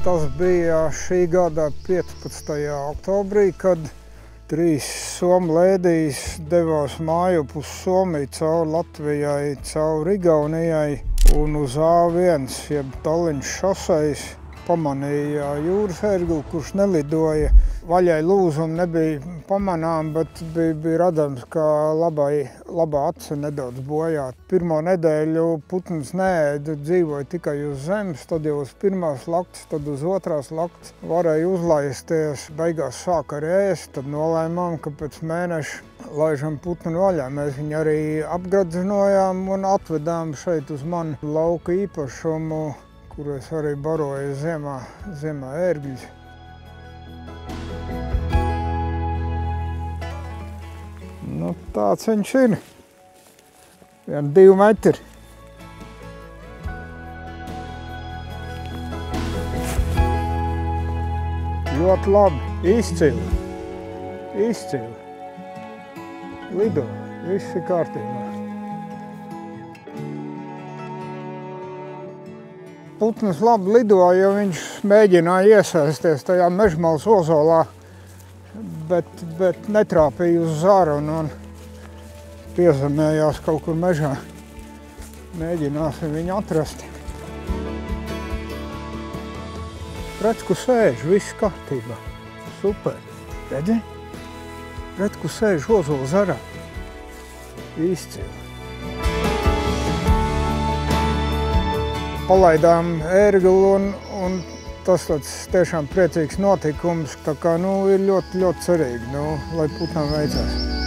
Tas bija šī gada 15. oktobrī, kad 3 somu lēdijas devās mājup uz Somiju cauri Latvijai, cauri Igaunijai un uz A1, jeb Tallinas šosejas, pamanīja jūras ērgli, kurš nelidoja. Vaļai lūzumi nebija pamanām, bet bija redzams, ka labā ace nedaudz bojāt. Pirmo nedēļu putns neēda, dzīvoja tikai uz zemes, tad jau uz pirmās laktas, tad uz otrās laktas. Varēja uzlaisties, beigās sāka arī ēst, tad nolēmām, ka pēc mēneša laižam putnu vaļā. Mēs viņu arī apgradzinojām un atvedām šeit uz manu lauka īpašumu, kur es arī baroju ziemā ērgļus. Nu, tāds viņš ir. 2 metri. Ļoti labi. Izcili. Lido. Viss ir kārtībā. Putns labi lidoja, jo viņš mēģināja iesaisties tajā mežmalas ozolā, bet netrāpīja uz zaru un piezemējās kaut kur mežā. Mēģināsim viņu atrast. Redz, kur sēž, viss kārtībā. Super. Redzi? Redz, kur sēž ozola zarā. Izcili. Palaidām ērgli un tas tāds tiešām priecīgs notikums, tā kā ir ļoti cerīgi, lai putnam veicās.